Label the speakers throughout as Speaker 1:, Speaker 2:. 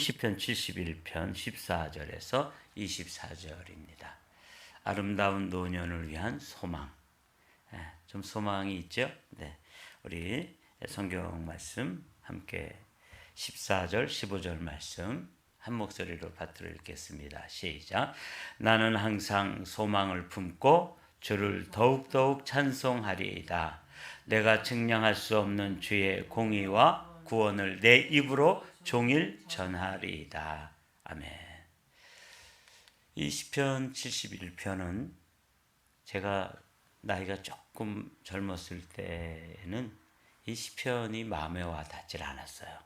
Speaker 1: 시편 71편 14절에서 24절입니다. 아름다운 노년을 위한 소망. 좀 소망이 있죠? 네. 우리 성경 말씀 함께 14절, 15절 말씀 한 목소리로 받들어 읽겠습니다. 시작. 나는 항상 소망을 품고 주를 더욱더욱 찬송하리이다. 내가 증량할 수 없는 주의 공의와 구원을 내 입으로 종일 전하리이다. 아멘. 이 시편 71편은 제가 나이가 조금 젊었을 때는 이 시편이 마음에 와 닿질 않았어요.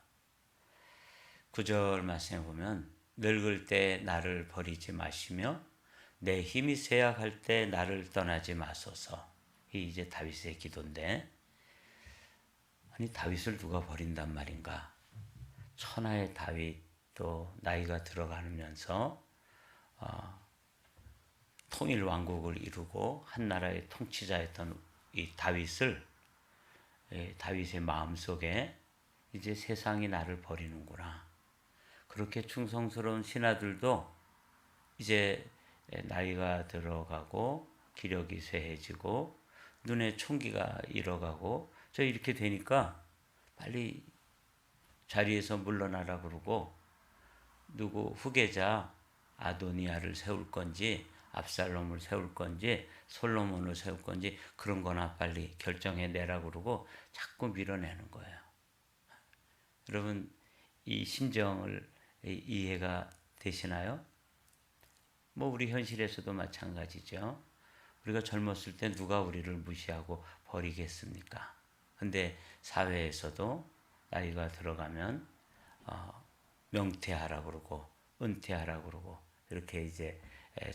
Speaker 1: 9절 말씀에 보면 늙을 때 나를 버리지 마시며 내 힘이 쇠약할 때 나를 떠나지 마소서. 이 이제 다윗의 기도인데, 아니 다윗을 누가 버린단 말인가? 천하의 다윗도 나이가 들어가면서 통일 왕국을 이루고 한 나라의 통치자였던 이 다윗을, 다윗의 마음속에 이제 세상이 나를 버리는구나. 그렇게 충성스러운 신하들도 이제 나이가 들어가고 기력이 쇠해지고 눈에 총기가 일어가고 저 이렇게 되니까 빨리 자리에서 물러나라 그러고, 누구 후계자 아도니아를 세울 건지 압살롬을 세울 건지 솔로몬을 세울 건지 그런 거나 빨리 결정해 내라 그러고 자꾸 밀어내는 거예요. 여러분, 이 심정을 이해가 되시나요? 뭐 우리 현실에서도 마찬가지죠. 우리가 젊었을 때 누가 우리를 무시하고 버리겠습니까? 근데 사회에서도 나이가 들어가면 명퇴하라 그러고 은퇴하라 그러고 이렇게 이제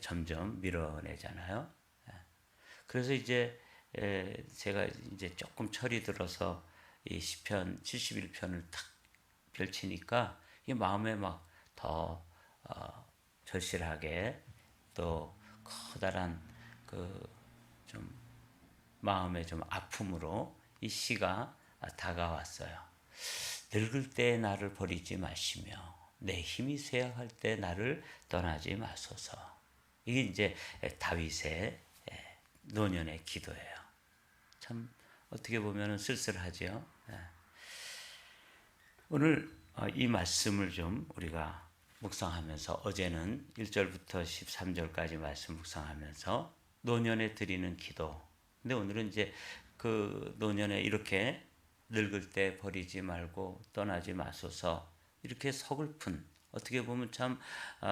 Speaker 1: 점점 밀어내잖아요. 그래서 이제 제가 이제 조금 철이 들어서 이 시편 71편을 탁 펼치니까 이 마음에 막 더 절실하게 또 커다란 그 좀 마음의 좀 아픔으로 이 시가 다가왔어요. 늙을 때 나를 버리지 마시며 내 힘이 쇠약할 때 나를 떠나지 마소서. 이게 이제 다윗의 노년의 기도예요. 참 어떻게 보면 쓸쓸하죠. 오늘 이 말씀을 좀 우리가 묵상하면서, 어제는 1절부터 13절까지 말씀 묵상하면서 노년에 드리는 기도. 근데 오늘은 이제 그 노년에 이렇게 늙을 때 버리지 말고 떠나지 마소서, 이렇게 서글픈, 어떻게 보면 참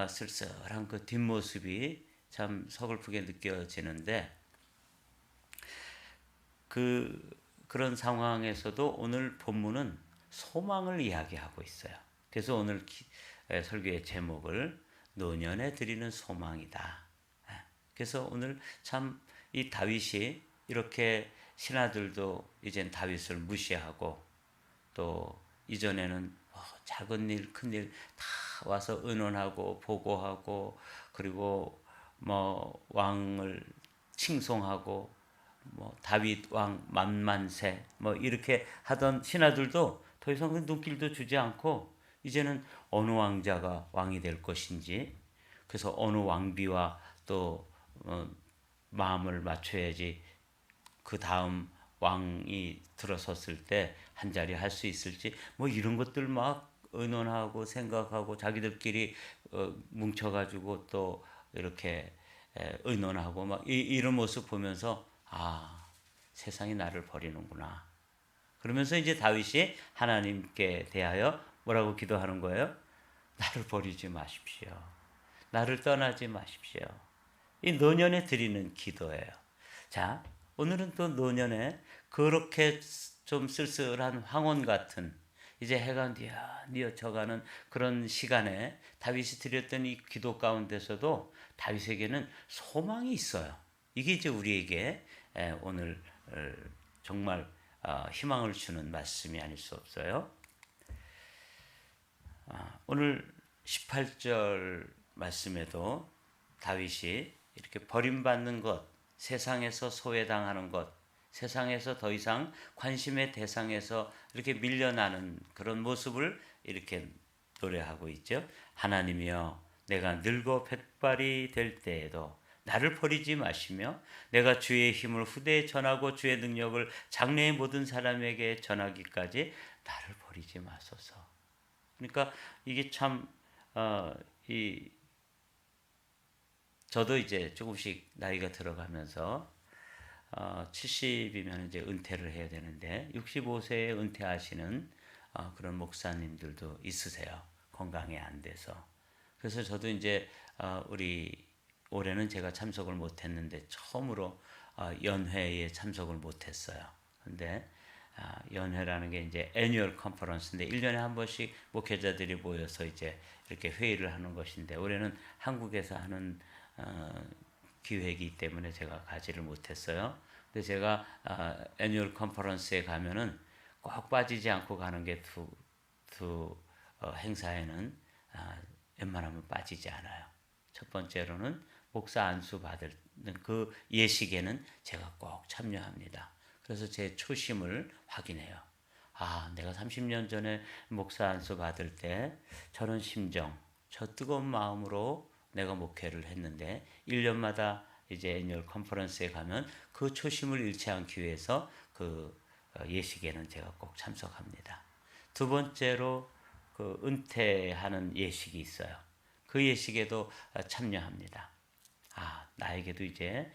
Speaker 1: 쓸쓸한 그 뒷모습이 참 서글프게 느껴지는데, 그런 상황에서도 오늘 본문은 소망을 이야기하고 있어요. 그래서 오늘 설교의 제목을 노년에 드리는 소망이다. 그래서 오늘 참 이 다윗이 이렇게 신하들도 이젠 다윗을 무시하고, 또 이전에는 작은 일, 큰 일 다 와서 의논하고 보고하고, 그리고 뭐 왕을 칭송하고 뭐 다윗 왕 만만세 뭐 이렇게 하던 신하들도 더 이상 그 눈길도 주지 않고 이제는 어느 왕자가 왕이 될 것인지, 그래서 어느 왕비와 또 마음을 맞춰야지 그 다음 왕이 들어섰을 때 한 자리 할 수 있을지, 뭐 이런 것들 막 의논하고 생각하고 자기들끼리 뭉쳐가지고 또 이렇게 의논하고 막 이런 모습 보면서 세상이 나를 버리는구나. 그러면서 이제 다윗이 하나님께 대하여 뭐라고 기도하는 거예요? 나를 버리지 마십시오. 나를 떠나지 마십시오. 이 노년에 드리는 기도예요. 자, 오늘은 또 노년에 그렇게 좀 쓸쓸한 황혼 같은, 이제 해가 뉘어져가는 그런 시간에 다윗이 드렸던 이 기도 가운데서도 다윗에게는 소망이 있어요. 이게 이제 우리에게 오늘 정말 희망을 주는 말씀이 아닐 수 없어요. 오늘 18절 말씀에도 다윗이 이렇게 버림받는 것, 세상에서 소외당하는 것, 세상에서 더 이상 관심의 대상에서 이렇게 밀려나는 그런 모습을 이렇게 노래하고 있죠. 하나님이여 내가 늙어 백발이 될 때에도 나를 버리지 마시며 내가 주의 힘을 후대에 전하고 주의 능력을 장래의 모든 사람에게 전하기까지 나를 버리지 마소서. 그러니까 이게 참 저도 이제 조금씩 나이가 들어가면서 70이면 이제 은퇴를 해야 되는데 65세에 은퇴하시는 그런 목사님들도 있으세요. 건강이 안 돼서. 그래서 저도 이제 우리 올해는 제가 참석을 못했는데 처음으로 연회에 참석을 못했어요. 근데 연회라는 게 이제 애뉴얼 컨퍼런스인데 1년에 한 번씩 목회자들이 모여서 이제 이렇게 회의를 하는 것인데 올해는 한국에서 하는 기획이기 때문에 제가 가지를 못했어요. 근데 제가 애뉴얼 컨퍼런스에 가면은 꼭 빠지지 않고 가는 게 두 행사에는 웬만하면 빠지지 않아요. 첫 번째로는 목사 안수 받는 그 예식에는 제가 꼭 참여합니다. 그래서 제 초심을 확인해요. 내가 30년 전에 목사 안수 받을 때 저런 심정, 저 뜨거운 마음으로 내가 목회를 했는데 1년마다 이제 애니얼 컨퍼런스에 가면 그 초심을 잃지 않기 위해서 그 예식에는 제가 꼭 참석합니다. 두 번째로 그 은퇴하는 예식이 있어요. 그 예식에도 참여합니다. 나에게도 이제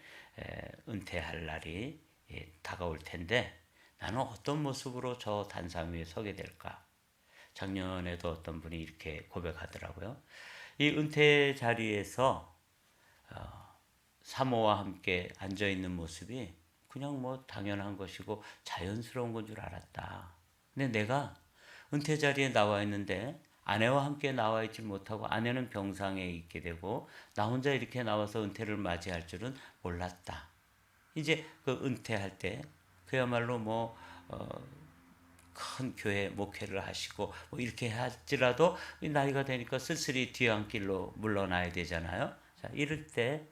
Speaker 1: 은퇴할 날이 다가올 텐데 나는 어떤 모습으로 저 단상 위에 서게 될까? 작년에도 어떤 분이 이렇게 고백하더라고요. 이 은퇴 자리에서 사모와 함께 앉아 있는 모습이 그냥 뭐 당연한 것이고 자연스러운 건 줄 알았다. 근데 내가 은퇴 자리에 나와 있는데 아내와 함께 나와 있지 못하고 아내는 병상에 있게 되고 나 혼자 이렇게 나와서 은퇴를 맞이할 줄은 몰랐다. 이제 그 은퇴할 때 그야말로 큰 교회 목회를 하시고 이렇게 할지라도 나이가 되니까 쓸쓸히 뒤안길로 물러나야 되잖아요. 자, 이럴 때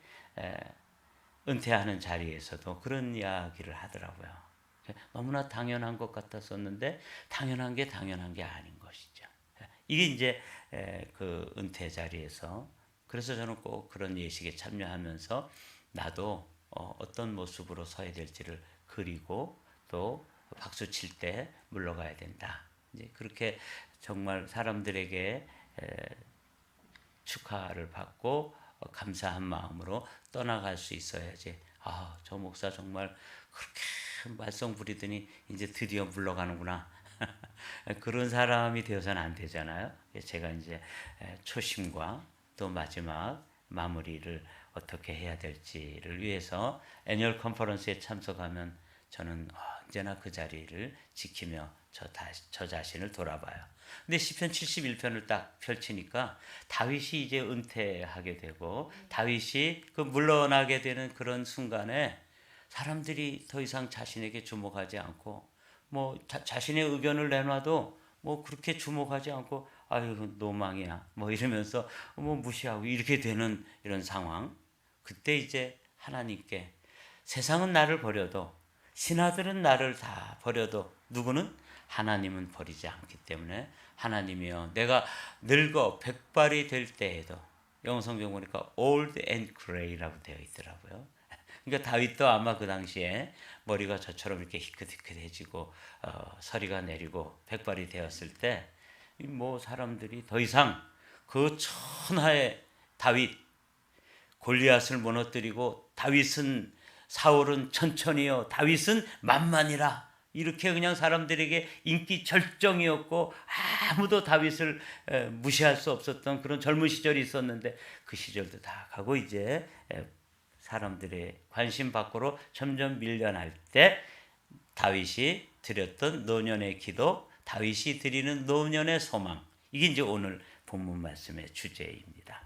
Speaker 1: 은퇴하는 자리에서도 그런 이야기를 하더라고요. 너무나 당연한 것 같았었는데 당연한 게 아닌 것이죠. 이게 이제 그 은퇴 자리에서 그래서 저는 꼭 그런 예식에 참여하면서 나도 어떤 모습으로 서야 될지를 그리고 또 박수 칠 때 물러가야 된다. 이제 그렇게 정말 사람들에게 축하를 받고 감사한 마음으로 떠나갈 수 있어야지. 저 목사 정말 그렇게 말썽 부리더니 이제 드디어 물러가는구나. 그런 사람이 되어서는 안 되잖아요. 제가 이제 초심과 또 마지막 마무리를 어떻게 해야 될지를 위해서 애니얼 컨퍼런스에 참석하면 저는 언제나 그 자리를 지키며 저 자신을 돌아봐요. 근데 시편 71편을 딱 펼치니까 다윗이 이제 은퇴하게 되고 다윗이 그 물러나게 되는 그런 순간에 사람들이 더 이상 자신에게 주목하지 않고 자신의 의견을 내놔도 그렇게 주목하지 않고 아유 노망이야 이러면서 무시하고 이렇게 되는 이런 상황. 그때 이제 하나님께 세상은 나를 버려도 신하들은 나를 다 버려도 누구는 하나님은 버리지 않기 때문에 하나님이여 내가 늙어 백발이 될 때에도 영어 성경 보니까 old and gray라고 되어 있더라고요. 그러니까 다윗도 아마 그 당시에 머리가 저처럼 이렇게 희끗희끗해지고 서리가 내리고 백발이 되었을 때 사람들이 더 이상 그 천하의 다윗 골리앗을 무너뜨리고 다윗은 사울은 천천히요 다윗은 만만이라 이렇게 그냥 사람들에게 인기 절정이었고 아무도 다윗을 무시할 수 없었던 그런 젊은 시절이 있었는데 그 시절도 다 가고 이제 사람들의 관심 밖으로 점점 밀려날 때 다윗이 드렸던 노년의 기도, 다윗이 드리는 노년의 소망, 이게 이제 오늘 본문 말씀의 주제입니다.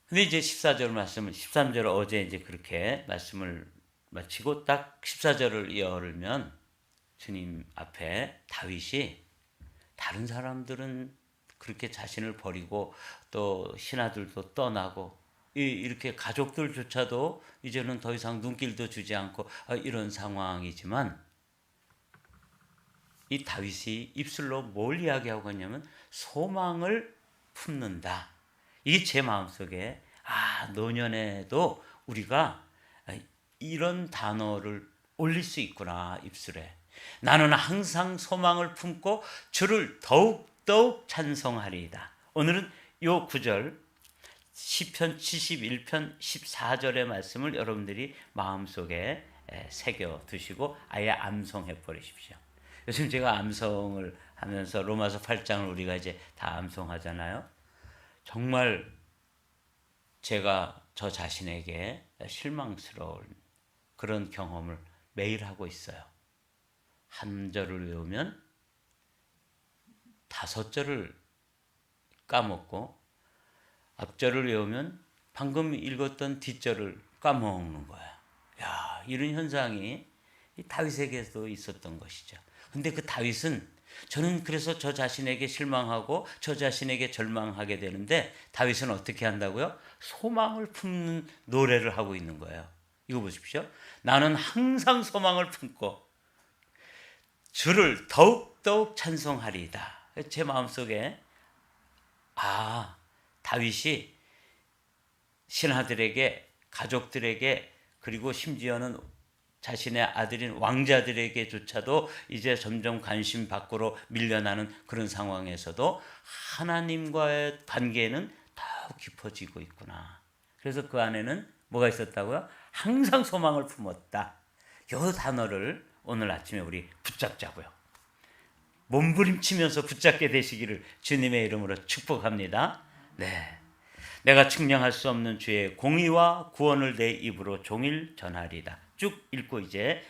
Speaker 1: 근데 이제 14절 말씀은 13절 어제 이제 그렇게 말씀을 마치고 딱 14절을 열면 주님 앞에 다윗이 다른 사람들은 그렇게 자신을 버리고 또 신하들도 떠나고 이렇게 가족들조차도 이제는 더 이상 눈길도 주지 않고 이런 상황이지만 이 다윗이 입술로 뭘 이야기하고 있냐면 소망을 품는다. 이게 제 마음속에 노년에도 우리가 이런 단어를 올릴 수 있구나, 입술에. 나는 항상 소망을 품고 주를 더욱더욱 찬송하리이다. 오늘은 요 구절 시편 71편 14절의 말씀을 여러분들이 마음속에 새겨 두시고 아예 암송해 버리십시오. 요즘 제가 암송을 하면서 로마서 8장을 우리가 이제 다 암송하잖아요. 정말 제가 저 자신에게 실망스러운 그런 경험을 매일 하고 있어요. 한 절을 외우면 5절을 까먹고 앞절을 외우면 방금 읽었던 뒷절을 까먹는 거야. 야, 이런 현상이 다윗에게도 있었던 것이죠. 근데 그 다윗은 저는 그래서 저 자신에게 실망하고 저 자신에게 절망하게 되는데 다윗은 어떻게 한다고요? 소망을 품는 노래를 하고 있는 거예요. 이거 보십시오. 나는 항상 소망을 품고 주를 더욱더욱 찬송하리이다. 제 마음속에 다윗이 신하들에게, 가족들에게, 그리고 심지어는 자신의 아들인 왕자들에게조차도 이제 점점 관심 밖으로 밀려나는 그런 상황에서도 하나님과의 관계는 더욱 깊어지고 있구나. 그래서 그 안에는 뭐가 있었다고요? 항상 소망을 품었다. 이 단어를 오늘 아침에 우리 붙잡자고요. 몸부림치면서 붙잡게 되시기를 주님의 이름으로 축복합니다. 네, 내가 측량할 수 없는 주의 공의와 구원을 내 입으로 종일 전하리다. 쭉 읽고 이제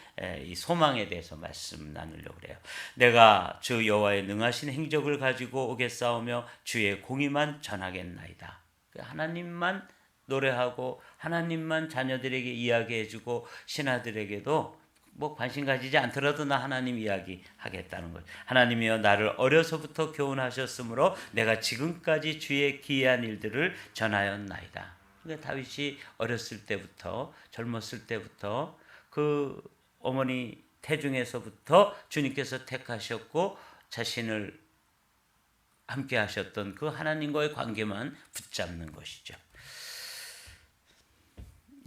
Speaker 1: 이 소망에 대해서 말씀 나누려고 그래요. 내가 주 여호와의 능하신 행적을 가지고 오겠사오며 주의 공의만 전하겠나이다. 하나님만 노래하고 하나님만 자녀들에게 이야기해주고 신하들에게도 뭐 관심 가지지 않더라도 나 하나님 이야기 하겠다는 거예요. 하나님이여 나를 어려서부터 교훈하셨으므로 내가 지금까지 주의 기이한 일들을 전하였나이다. 그러니까 다윗이 어렸을 때부터 젊었을 때부터 그 어머니 태중에서부터 주님께서 택하셨고 자신을 함께 하셨던 그 하나님과의 관계만 붙잡는 것이죠.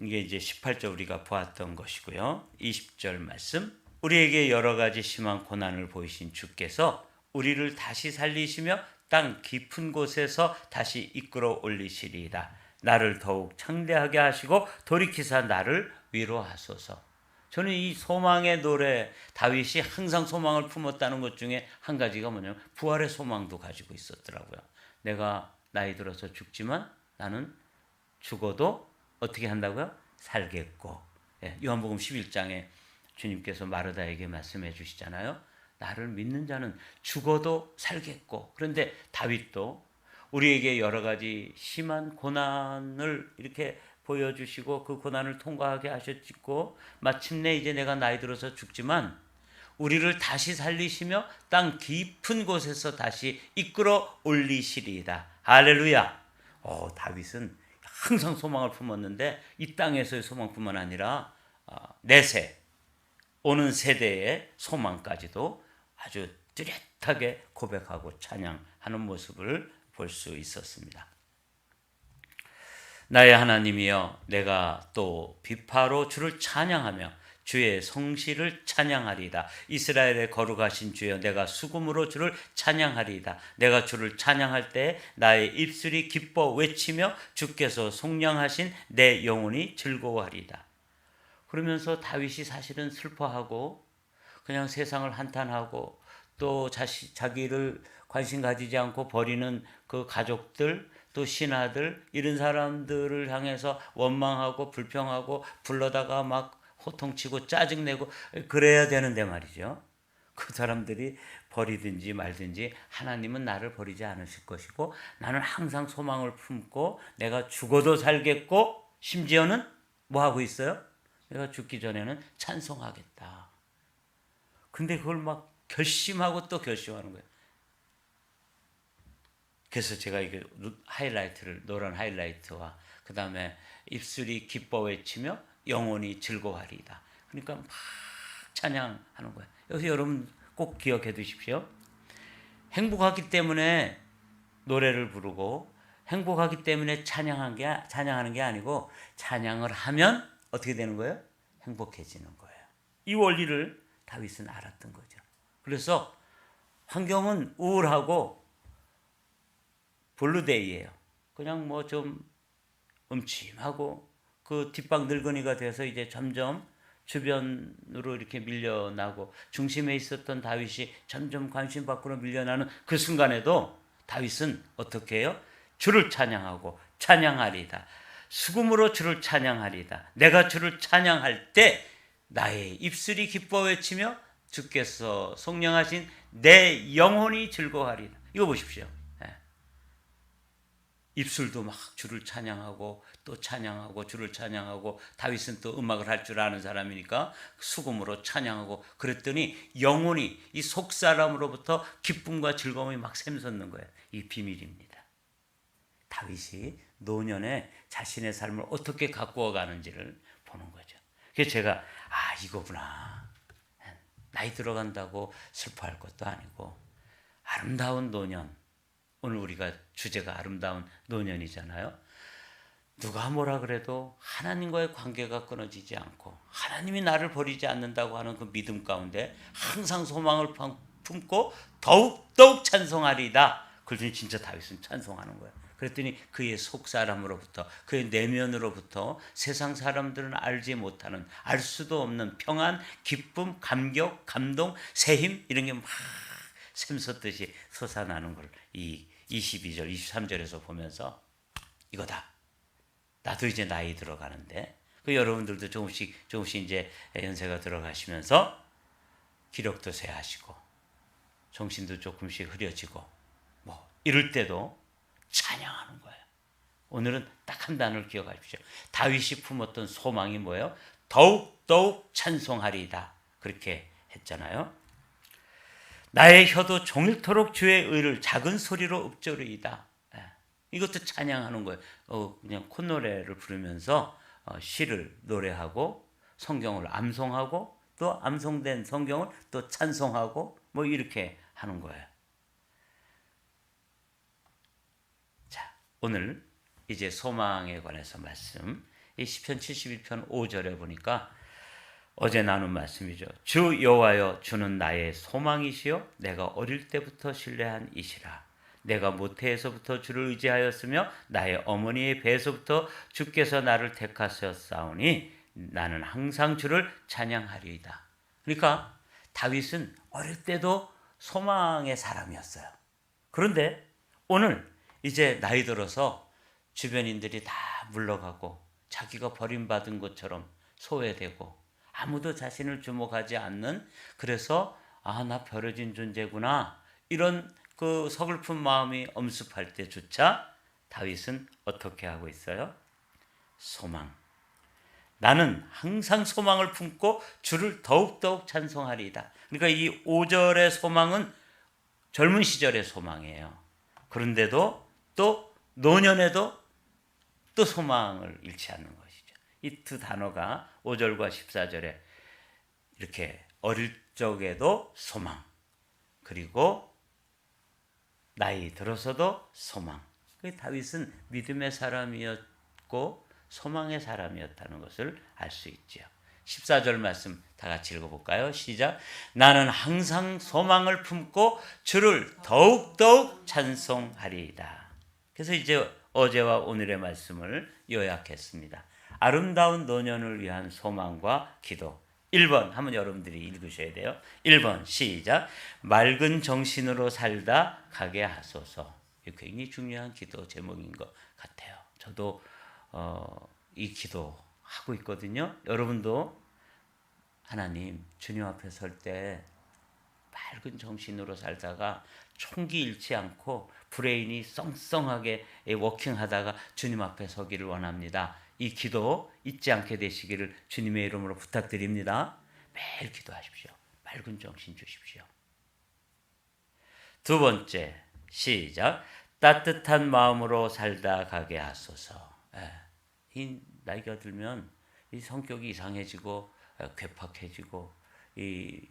Speaker 1: 이게 이제 18절 우리가 보았던 것이고요. 20절 말씀. 우리에게 여러 가지 심한 고난을 보이신 주께서 우리를 다시 살리시며 땅 깊은 곳에서 다시 이끌어 올리시리이다. 나를 더욱 창대하게 하시고 돌이키사 나를 위로하소서. 저는 이 소망의 노래, 다윗이 항상 소망을 품었다는 것 중에 한 가지가 뭐냐면 부활의 소망도 가지고 있었더라고요. 내가 나이 들어서 죽지만 나는 죽어도 어떻게 한다고요? 살겠고. 요한복음 11장에 주님께서 마르다에게 말씀해 주시잖아요. 나를 믿는 자는 죽어도 살겠고. 그런데 다윗도 우리에게 여러 가지 심한 고난을 이렇게 보여주시고 그 고난을 통과하게 하셨고 마침내 이제 내가 나이 들어서 죽지만 우리를 다시 살리시며 땅 깊은 곳에서 다시 이끌어 올리시리이다. 할렐루야. 다윗은 항상 소망을 품었는데 이 땅에서의 소망뿐만 아니라 내세 오는 세대의 소망까지도 아주 뚜렷하게 고백하고 찬양하는 모습을 볼 수 있었습니다. 나의 하나님이여 내가 또 비파로 주를 찬양하며 주의 성실을 찬양하리이다. 이스라엘의 거룩하신 주여 내가 수금으로 주를 찬양하리이다. 내가 주를 찬양할 때 나의 입술이 기뻐 외치며 주께서 속량하신 내 영혼이 즐거워하리이다. 그러면서 다윗이 사실은 슬퍼하고 그냥 세상을 한탄하고 또 자기를 관심 가지지 않고 버리는 그 가족들 또 신하들 이런 사람들을 향해서 원망하고 불평하고 불러다가 막 호통치고 짜증내고 그래야 되는데 말이죠. 그 사람들이 버리든지 말든지 하나님은 나를 버리지 않으실 것이고 나는 항상 소망을 품고 내가 죽어도 살겠고 심지어는 뭐 하고 있어요? 내가 죽기 전에는 찬송하겠다. 근데 그걸 막 결심하고 또 결심하는 거예요. 그래서 제가 이게 하이라이트를 노란 하이라이트와 그 다음에 입술이 기뻐 외치며 영혼이 즐거워하리이다. 그러니까 막 찬양하는 거예요. 여기서 여러분 꼭 기억해 두십시오. 행복하기 때문에 노래를 부르고 행복하기 때문에 찬양하는 게 아니고 찬양을 하면 어떻게 되는 거예요? 행복해지는 거예요. 이 원리를 다윗은 알았던 거죠. 그래서 환경은 우울하고 블루데이예요. 그냥 뭐 좀 음침하고 그 뒷방 늙은이가 돼서 이제 점점 주변으로 이렇게 밀려나고 중심에 있었던 다윗이 점점 관심 밖으로 밀려나는 그 순간에도 다윗은 어떻게 해요? 주를 찬양하고 찬양하리다. 수금으로 주를 찬양하리다. 내가 주를 찬양할 때 나의 입술이 기뻐 외치며 주께서 속량하신 내 영혼이 즐거워하리다. 이거 보십시오. 입술도 막 주를 찬양하고 또 찬양하고 주를 찬양하고 다윗은 또 음악을 할 줄 아는 사람이니까 수금으로 찬양하고 그랬더니 영혼이 이 속사람으로부터 기쁨과 즐거움이 막 샘솟는 거예요. 이 비밀입니다. 다윗이 노년에 자신의 삶을 어떻게 가꾸어 가는지를 보는 거죠. 그래서 제가 이거구나. 나이 들어간다고 슬퍼할 것도 아니고 아름다운 노년. 오늘 우리가 주제가 아름다운 노년이잖아요. 누가 뭐라 그래도 하나님과의 관계가 끊어지지 않고 하나님이 나를 버리지 않는다고 하는 그 믿음 가운데 항상 소망을 품고 더욱 찬송하리다. 그랬더니 진짜 다윗은 찬송하는 거예요. 그랬더니 그의 속사람으로부터 그의 내면으로부터 세상 사람들은 알지 못하는 알 수도 없는 평안, 기쁨, 감격, 감동, 새힘 이런 게 막 샘솟듯이 솟아나는 걸 이 22절, 23절에서 보면서 이거다. 나도 이제 나이 들어가는데 여러분들도 조금씩 이제 연세가 들어가시면서 기력도 쇠하시고 정신도 조금씩 흐려지고 뭐 이럴 때도 찬양하는 거예요. 오늘은 딱 한 단어를 기억하십시오. 다윗이 품었던 소망이 뭐예요? 더욱 찬송하리이다. 그렇게 했잖아요. 나의 혀도 종일토록 주의 의를 작은 소리로 읊조리이다. 이것도 찬양하는 거예요. 그냥 콧노래를 부르면서 시를 노래하고 성경을 암송하고 또 암송된 성경을 또 찬송하고 뭐 이렇게 하는 거예요. 자, 오늘 이제 소망에 관해서 말씀. 이 시편 71편 5절에 보니까 어제 나눈 말씀이죠. 주 여호와여 주는 나의 소망이시요 내가 어릴 때부터 신뢰한 이시라. 내가 모태에서부터 주를 의지하였으며 나의 어머니의 배에서부터 주께서 나를 택하셨사오니 나는 항상 주를 찬양하리이다. 그러니까 다윗은 어릴 때도 소망의 사람이었어요. 그런데 오늘 이제 나이 들어서 주변인들이 다 물러가고 자기가 버림받은 것처럼 소외되고 아무도 자신을 주목하지 않는 그래서 나 버려진 존재구나 이런 그 서글픈 마음이 엄습할 때조차 다윗은 어떻게 하고 있어요? 소망. 나는 항상 소망을 품고 주를 더욱 찬송하리이다. 그러니까 이 5절의 소망은 젊은 시절의 소망이에요. 그런데도 또 노년에도 또 소망을 잃지 않는 것이죠. 이 두 단어가 5절과 14절에 이렇게 어릴 적에도 소망, 그리고 나이 들어서도 소망. 다윗은 믿음의 사람이었고 소망의 사람이었다는 것을 알 수 있죠. 14절 말씀 다 같이 읽어볼까요? 시작. 나는 항상 소망을 품고 주를 더욱 찬송하리이다. 그래서 이제 어제와 오늘의 말씀을 요약했습니다. 아름다운 노년을 위한 소망과 기도. 1번 한번 여러분들이 읽으셔야 돼요. 1번 시작. 맑은 정신으로 살다 가게 하소서. 굉장히 중요한 기도 제목인 것 같아요. 저도 이 기도 하고 있거든요. 여러분도 하나님 주님 앞에 설 때 맑은 정신으로 살다가 총기 잃지 않고 브레인이 썽썽하게 워킹하다가 주님 앞에 서기를 원합니다. 이 기도 잊지 않게 되시기를 주님의 이름으로 부탁드립니다. 매일 기도하십시오. 맑은 정신 주십시오. 두 번째 시작. 따뜻한 마음으로 살다 가게 하소서. 이 나이가 들면 이 성격이 이상해지고 괴팍해지고 이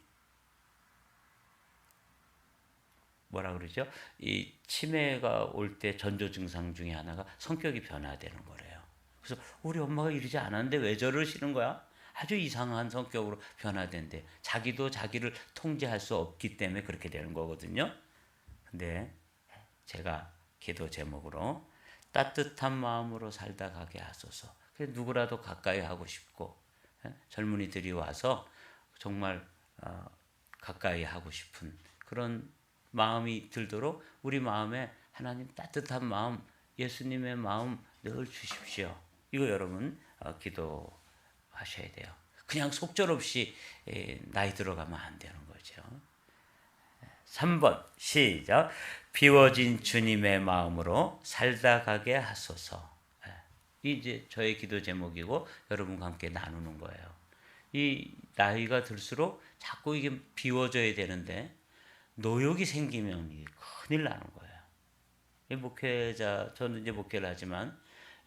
Speaker 1: 뭐라 그러죠? 이 치매가 올 때 전조 증상 중에 하나가 성격이 변화되는 거래요. 그래서 우리 엄마가 이러지 않았는데 왜 저러시는 거야? 아주 이상한 성격으로 변화된대. 자기도 자기를 통제할 수 없기 때문에 그렇게 되는 거거든요. 근데 제가 기도 제목으로 따뜻한 마음으로 살다 가게 하소서. 누구라도 가까이 하고 싶고 젊은이들이 와서 정말 가까이 하고 싶은 그런 마음이 들도록 우리 마음에 하나님 따뜻한 마음, 예수님의 마음 늘 주십시오. 이거 여러분 기도하셔야 돼요. 그냥 속절없이 나이 들어가면 안 되는 거죠. 3번 시작. 비워진 주님의 마음으로 살다 가게 하소서. 이제 저의 기도 제목이고 여러분과 함께 나누는 거예요. 이 나이가 들수록 자꾸 이게 비워져야 되는데 노욕이 생기면 큰일 나는 거예요. 이 목회자, 저는 이제 목회를 하지만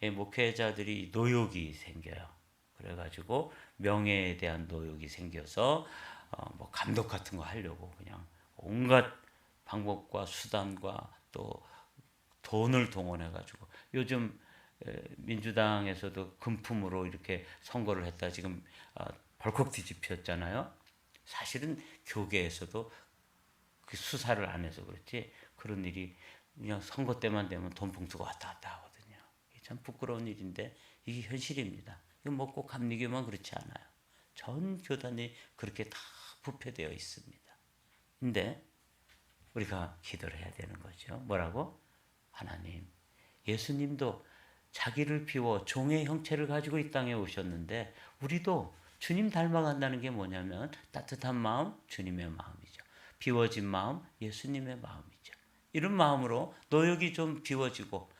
Speaker 1: 목회자들이 노욕이 생겨요. 그래가지고 명예에 대한 노욕이 생겨서 뭐 감독 같은 거 하려고 그냥 온갖 방법과 수단과 또 돈을 동원해가지고 요즘 민주당에서도 금품으로 이렇게 선거를 했다 지금 벌컥 뒤집혔잖아요. 사실은 교계에서도 그 수사를 안 해서 그렇지 그런 일이 그냥 선거 때만 되면 돈 봉투가 왔다 갔다 하거든요. 참 부끄러운 일인데 이게 현실입니다. 이거 뭐 꼭 감리교만 그렇지 않아요. 전 교단이 그렇게 다 부패되어 있습니다. 근데 우리가 기도를 해야 되는 거죠. 뭐라고? 하나님, 예수님도 자기를 비워 종의 형체를 가지고 이 땅에 오셨는데 우리도 주님 닮아간다는 게 뭐냐면 따뜻한 마음, 주님의 마음이죠. 비워진 마음, 예수님의 마음이죠. 이런 마음으로 노역이 좀 비워지고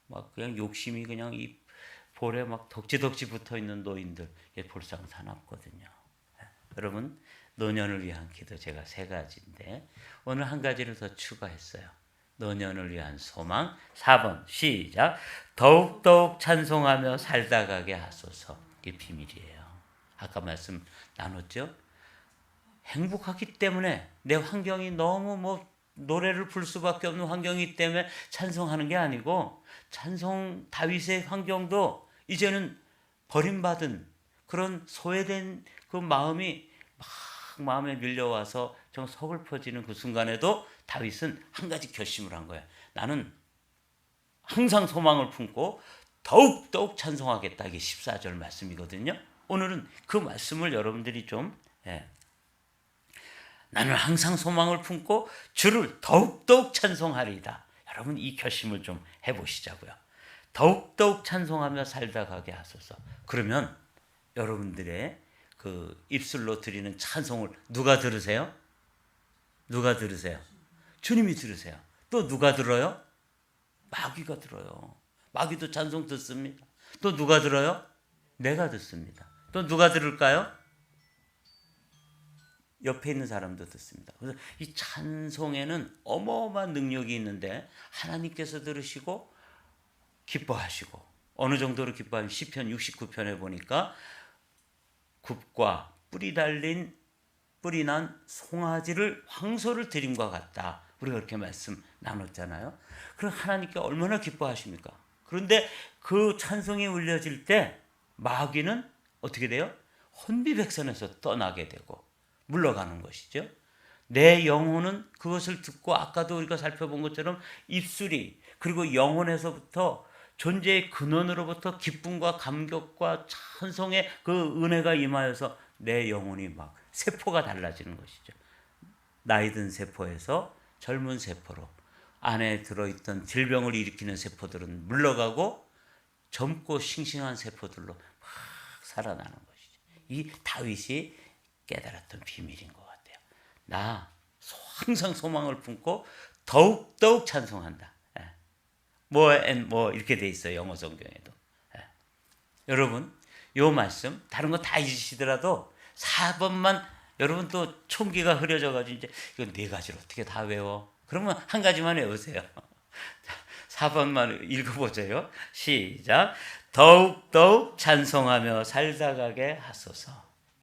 Speaker 1: 막 그냥 욕심이 그냥 이 볼에 막 덕지덕지 붙어 있는 노인들 볼상사납거든요. 여러분 노년을 위한 기도 제가 3가지인데 오늘 한 가지를 더 추가했어요. 노년을 위한 소망. 4번 시작. 더욱더욱 찬송하며 살다 가게 하소서. 이게 비밀이에요. 아까 말씀 나눴죠. 행복하기 때문에 내 환경이 너무 뭐 노래를 부를 수밖에 없는 환경이기 때문에 찬송하는 게 아니고 찬송 다윗의 환경도 이제는 버림받은 그런 소외된 그 마음이 막 마음에 밀려와서 좀 서글퍼지는 그 순간에도 다윗은 한 가지 결심을 한 거예요. 나는 항상 소망을 품고 더욱더욱 찬송하겠다. 이게 14절 말씀이거든요. 오늘은 그 말씀을 여러분들이 좀 나는 항상 소망을 품고 주를 더욱더욱 찬송하리이다. 여러분 이 결심을 좀 해보시자고요. 더욱더욱 찬송하며 살다 가게 하소서. 그러면 여러분들의 그 입술로 드리는 찬송을 누가 들으세요? 누가 들으세요? 주님이 들으세요. 또 누가 들어요? 마귀가 들어요. 마귀도 찬송 듣습니다. 또 누가 들어요? 내가 듣습니다. 또 누가 들을까요? 옆에 있는 사람도 듣습니다. 그래서 이 찬송에는 어마어마한 능력이 있는데 하나님께서 들으시고 기뻐하시고 어느 정도로 기뻐하면 시편 69편에 보니까 굽과 뿌리 달린 뿌리 난 송아지를 황소를 드림과 같다. 우리가 그렇게 말씀 나눴잖아요. 그럼 하나님께 얼마나 기뻐하십니까? 그런데 그 찬송이 울려질 때 마귀는 어떻게 돼요? 혼비백산에서 떠나게 되고 물러가는 것이죠. 내 영혼은 그것을 듣고 아까도 우리가 살펴본 것처럼 입술이 그리고 영혼에서부터 존재의 근원으로부터 기쁨과 감격과 찬송의 그 은혜가 임하여서 내 영혼이 막 세포가 달라지는 것이죠. 나이 든 세포에서 젊은 세포로 안에 들어있던 질병을 일으키는 세포들은 물러가고 젊고 싱싱한 세포들로 막 살아나는 것이죠. 이 다윗이 깨달았던 비밀인 것 같아요. 나 항상 소망을 품고 더욱더욱 찬송한다. more and more 이렇게 돼 있어요. 영어 성경에도. 여러분 요 말씀 다른 거 다 잊으시더라도 4번만 여러분 또 총기가 흐려져가지고 이제 이거 4가지를 어떻게 다 외워? 그러면 한 가지만 외우세요. 4번만 읽어보세요. 시작. 더욱더욱 찬송하며 살다 가게 하소서.